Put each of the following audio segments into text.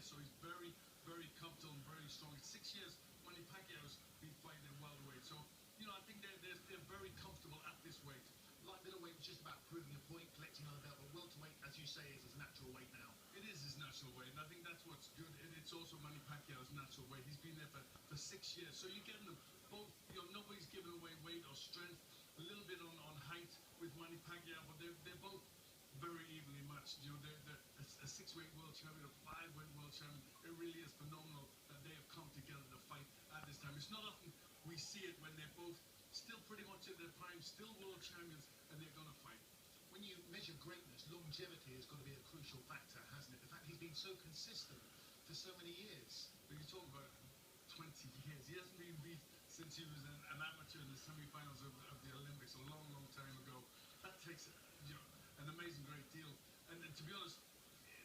years, so he's very, very comfortable and very strong. It's 6 years Manny Pacquiao's been fighting at welterweight, so I think they're very comfortable at this weight. Light middleweight was just about proving a point, collecting another belt, but welterweight, as you say, is his natural weight now. It is his natural weight, and I think that's what's good. It's also Manny Pacquiao's natural weight. He's been there for 6 years, so you're getting them both. Nobody's giving away weight or strength. A little bit on height with Manny Pacquiao, but they're both very evenly matched. They're a 6-weight world champion, a 5-weight world champion. It really is phenomenal that they have come together to fight at this time. It's not often we see it when they're both still pretty much in their prime, still world champions, and they're going to fight. When you measure greatness, longevity has got to be a crucial factor, hasn't it? The fact he's been so consistent for so many years. But you're talking about 20 years. He hasn't been beat since he was an amateur in the semi-finals of the Olympics a long, long time ago. That takes an amazing great deal. And to be honest,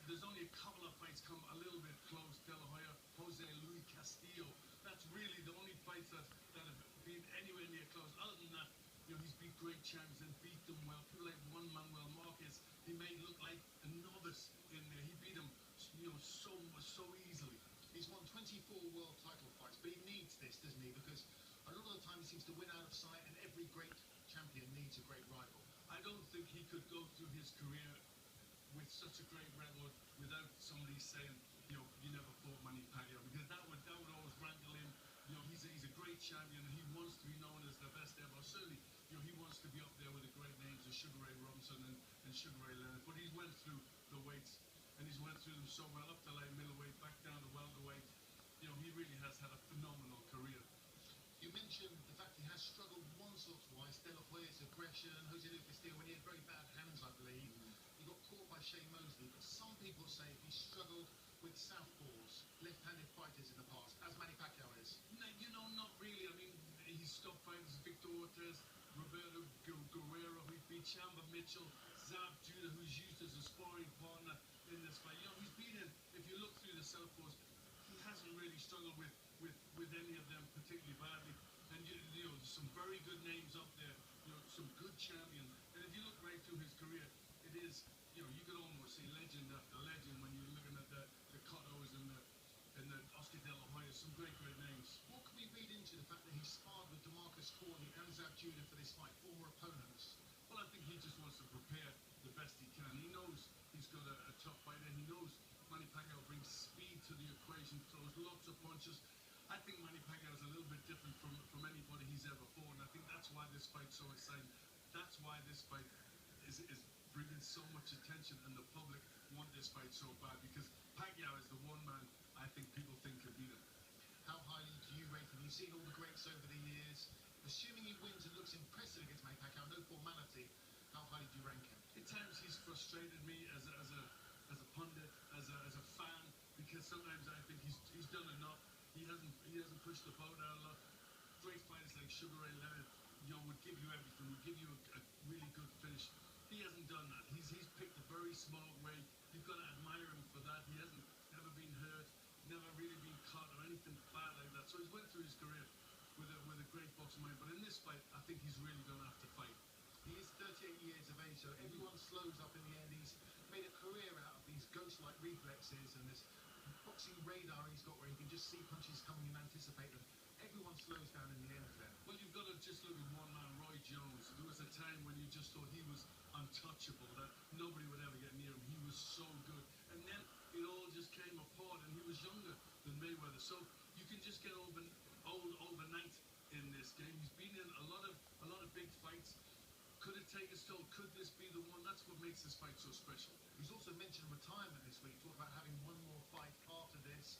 there's only a couple of fights come a little bit close. De La Hoya, Jose Luis Castillo. That's really the only fights that have been anywhere near close. Other than that, he's beat great champions and beat them well. People like Manuel Marquez, he may look like a novice in there. He beat him, so easily. He's won 24 world title fights, but he needs this, doesn't he? Because a lot of the time he seems to win out of sight, and every great champion needs a great rival. I don't think he could go through his career with such a great record without somebody saying, you never fought Manny Pacquiao, because that would always rankle him. He's a great champion, and he wants to be known as the best ever. Certainly, he wants to be up there with the great names of Sugar Ray Robinson and Sugar Ray Leonard. But he's went through the weights, and he's went through them so well, up to light middleweight, back down to welterweight. He really has had a phenomenal career. You mentioned the fact he has struggled once or twice. De La Hoya's aggression, Jose Luis Castillo, when he had very bad hands, I believe. He got caught by Shane Mosley, but some people say he struggled with southpaws, left-handed fighters in the past, as Manny Pacquiao is. No, not really. I mean, he stopped fighters Victor Ortiz, Roberto Guerrero, who beat Chamba Mitchell, Zab Judah, who's used as a sparring partner in this fight. He's been in, if you look through the southpaws, he hasn't really struggled with any of them particularly badly. And some very good names up there, some good champions. And if you look right through his career, it is, you could almost say legend after legend when you're looking at the Cottos and the Oscar De La Hoya, some great names. What can we read into the fact that he sparred with DeMarcus Corley and Zab Judah for this fight, former opponents? Well, I think he just wants to prepare the best he can. He knows he's got a tough fight, and he knows Manny Pacquiao brings speed to the equation, throws lots of punches. I think Manny Pacquiao is a little bit different from anybody he's ever fought, and I think that's why this fight's so exciting. That's why this fight is bringing so much attention, and the public want this fight so bad, because Pacquiao is the one man I think people think can beat him. How highly do you rate him? You've seen all the greats over the years. Assuming he wins and looks impressive against Manny Pacquiao, no formality, how highly do you rank him? At times he's frustrated me as a pundit, as a fan, because sometimes I think he's done enough. He hasn't pushed the boat out enough. Great fighters like Sugar Ray Leonard, would give you everything, would give you a really good finish. He hasn't done that. He's picked a very smart way. You've got to admire him for that. He hasn't never been hurt, never really been caught or anything bad like that. So he's went through his career with a great boxing mind. But in this fight, I think he's really going to have to fight. He is 38 years of age, so everyone slows up in the end. He's made a career out of these ghost-like reflexes and this boxing radar he's got where he can just see punches coming and anticipate them. Everyone slows down in the end there. Well, you've got to just look at one man, Roy Jones. There was a time when you just thought he was untouchable, that nobody would ever get near him. He was so good. And then it all just came apart, and he was younger than Mayweather. So you can just get old overnight in this game. He's been in a lot of big fights. Could it take his toll? Could this be the one? That's what makes this fight so special. He's also mentioned retirement this week. Talked about having one more fight after this.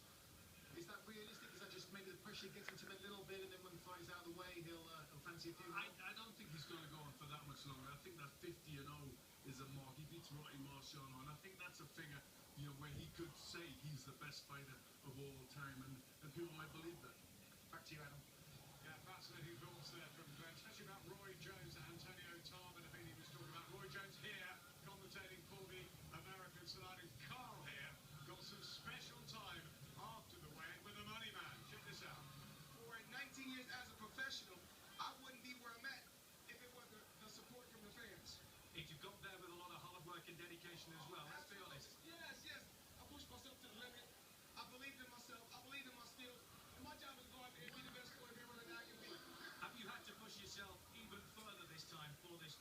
Is that realistic? Is that just maybe the pressure gets into him a little bit, and then when the fight is out of the way, he'll fancy a few more? I don't think he's going to go on for that much longer. I think that 50-0 is a mark. He beats Rocky Marciano, and I think that's a figure, where he could say he's the best fighter of all time, and people might believe that. Back to you, Adam. Yeah, fascinating thoughts there from Glenn, especially about Roy Jones and Antonio Tarver. I think he was talking about Roy Jones here, commentating for the Americans tonight, and Carl here got some special time after the weigh-in with the money man. Check this out. For 19 years as a professional, I wouldn't be where I'm at if it wasn't the support from the fans. If you got there with a lot of hard work and dedication as well, let's be honest. Yes. I pushed myself to the limit. I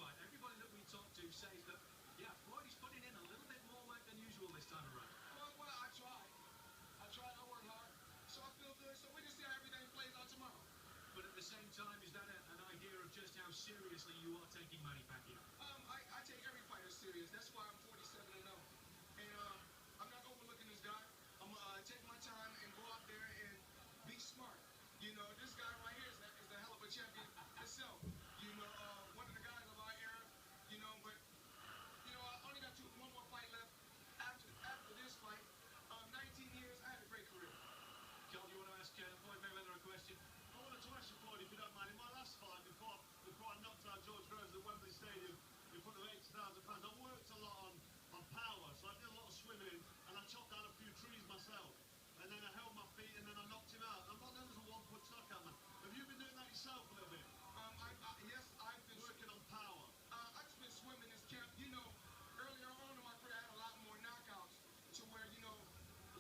fight, everybody that we talk to says that, yeah, Floyd is putting in a little bit more work than usual this time around. Well, I tried. I worked hard. So I feel good. So we can see how everything plays out tomorrow. But at the same time, is that an idea of just how seriously you are taking Manny Pacquiao? I take every fighter serious. That's why I'm 47-0. And I'm not overlooking this guy. I'm gonna take my time and go out there and be smart. You know, this guy right here is a hell of a champion himself. You know, one of the guys of our era. You know, but you know, I only got one more fight left after this fight. 19 years. I had a great career. Carl, do you want to ask Floyd Mayweather a question? I wanted to ask you, Floyd, if you don't mind. In my last fight, before I knocked out George Groves at Wembley Stadium in front of 80,000 fans, I worked a lot on power. So I did a lot of swimming, and I chopped down a few trees myself. And then I held my feet, and then I knocked him out. I'm not known as a one-punch knockout, man. Have you been doing that yourself a little bit? Yes, I've been Working on power. I've just been swimming this camp. You know, earlier on in my career, I had a lot more knockouts to where, you know,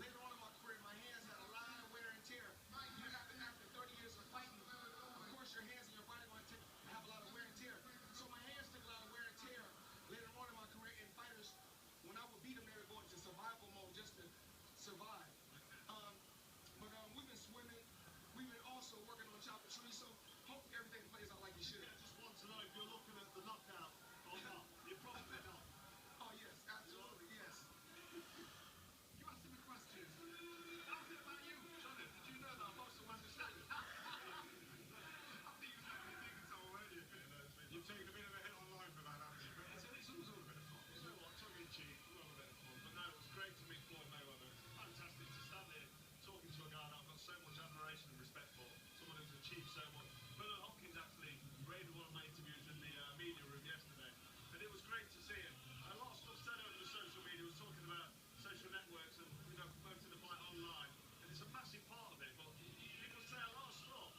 later on in my career, my hands had a lot of wear and tear. You know, after 30 years of fighting, of course, your hands and your body want to have a lot of wear and tear. So my hands took a lot of wear and tear later on in my career. And fighters, when I would beat them, they would go into survival mode just to survive. We've been swimming. We've been also working on chopping trees. So hopefully everything plays out like it should. I just want to know if you're looking at the knockout or not. You're probably not. Oh, yes, absolutely, yes. You asked him a question. How's it about you, Johnny? Did you know that I boxed at Wembley Stadium? I think you might be thinking so already. You've taken a bit of a hit online for that, haven't you? But it's always a little bit of fun. You know what? Tongue in cheek, a little bit of fun. But no, it was great to meet Floyd Mayweather. It's fantastic to stand here talking to a guy that I've got so much admiration and respect for. Someone who's achieved so much. Bernard Hopkins actually raided one of my interviews in the media room yesterday, and it was great to see him. A lot of stuff said over the social media was talking about social networks and, you know, promoting the fight online, and it's a massive part of it. But people say a lot of stuff,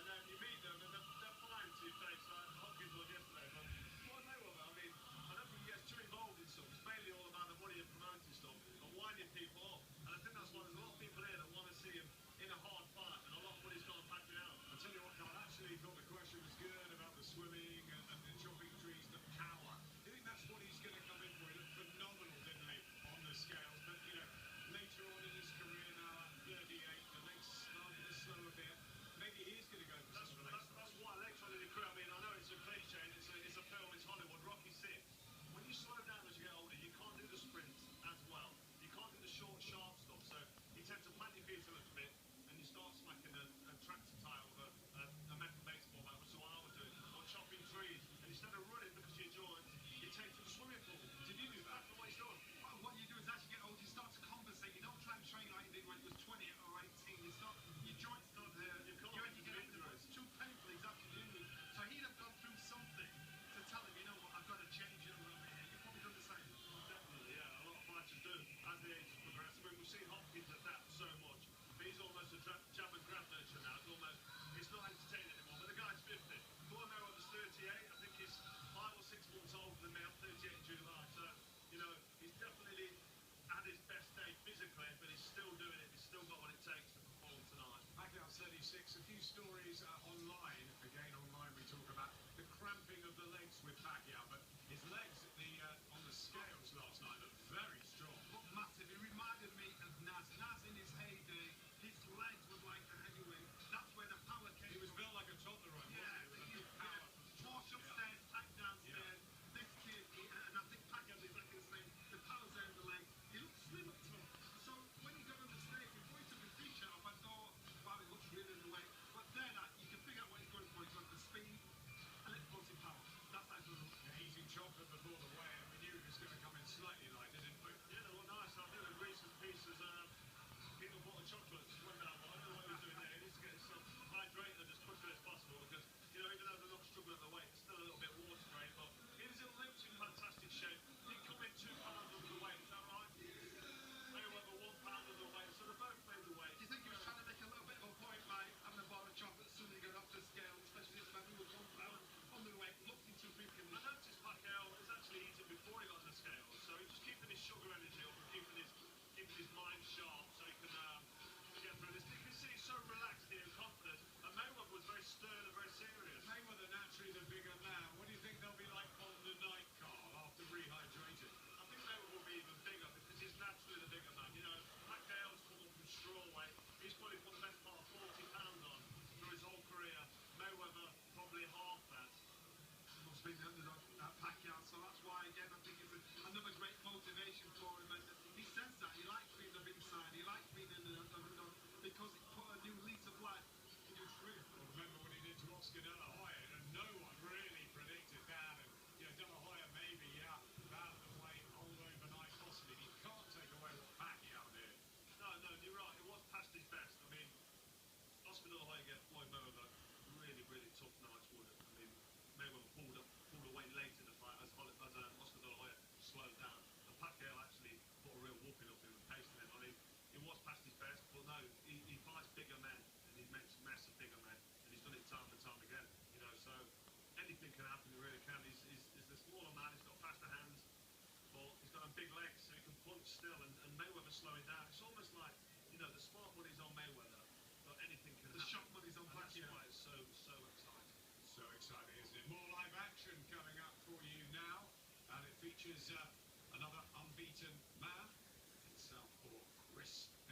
and then you meet them and they're fine to your face, like Hopkins was yesterday. But Floyd Mayweather, I mean, I don't think he gets too involved in stuff. It's mainly all about the money and promoting stuff and winding people up. And I think that's why there's a lot of people here that want to see him in a hard fight, and a lot of money's gone packing out. I tell you what, Carl, I actually thought the question was good about the swimming and the chopping trees, the power. I think that's what he's going to come in for. He looked phenomenal, didn't he, on the scales. But, you know, later on in his career now, at 38, the legs starting to slow a bit. Maybe he is going to go for some of the legs. That's why legs on in the career. I mean, I know it's a cliche, and it's a film, it's Hollywood, Rocky 6. When you slow down as you get older, you can't do the sprints as well. You can't do the short, sharp stuff. So you tend to plant your feet a little bit, and you start smacking a tractor tire with a metal baseball bat, which is what I was doing, or chopping trees. And instead of running because you're joined, you take to the swimming pool. Did you do that? That's what he's done. What you do is as you get older, you start to compensate. You don't try and train like you did when you was 20 or 18. Your joints start to, you get up, it's too painful, he's actually doing it. So he'd have gone through something to tell him, you know what, I've got to change it a little bit here. You've probably done the same. Definitely, yeah. A lot of fighters do as the ages progress. I mean, we've seen Hopkins adapt so much. He's almost a jab and grab nurture now. It's not entertaining anymore. But the guy's 50. Floyd Mayweather's 38. I think he's 5 or 6 months older than me. I'm 38 in July. So, you know, he's definitely at his best day physically, but he's still doing it. He's still got what it takes to perform tonight. PACQUIAO 36, a few stories online. Again, online we talk about the cramping of the legs with PACQUIAO, but his legs on the scales last night looked very strong. Looked massive. He reminded me of Naz. Naz in his heyday, his legs were like a heavyweight. That's where the power came He was from. built like a toddler, right? Yeah, Wasn't he? With a big power. Wash upstairs, pack downstairs. This kid, and I think PACQUIAO is exactly the same. The power's there in the legs. He looked slim up top. So when he got on the stage, before he took his t-shirt off, I thought, wow, he looks really in the way. But then you can figure out what he's going for. He's going for speed and explosive power. That's how he's going to look. Yeah, easy been the underdog Pacquiao. So that's why, again, I think it's another great motivation for him. And he says that he likes being the big side, he likes being an underdog because it put a new lease of life in his career. Well, remember what he did to Oscar De La Hoya, and no one really predicted that. And De La Hoya maybe, that the way old overnight possibly. He can't take away what Pacquiao did. No, you're right. It was past his best. I mean, Oscar De La Hoya gave Floyd Mayweather really tough nights, would it? I mean, Mayweather pulled away late in the fight as Oscar De La Hoya slowed down. And Pacquiao actually put a real whooping up him and pacing him. I mean, it was past his best, but no, he fights bigger men and he makes massive bigger men, and he's done it time and time again. So anything can happen. It really can. He's the smaller man. He's got faster hands, but he's got a big legs, so he can punch still. And Mayweather slowing down. It's almost like the smart money's on Mayweather, but anything can happen. The shot money's on Pacquiao. Pacquiao. That's why it's so exciting. So exciting, isn't it? More live action coming up for you now, and it features another unbeaten man in Southpaw, Chris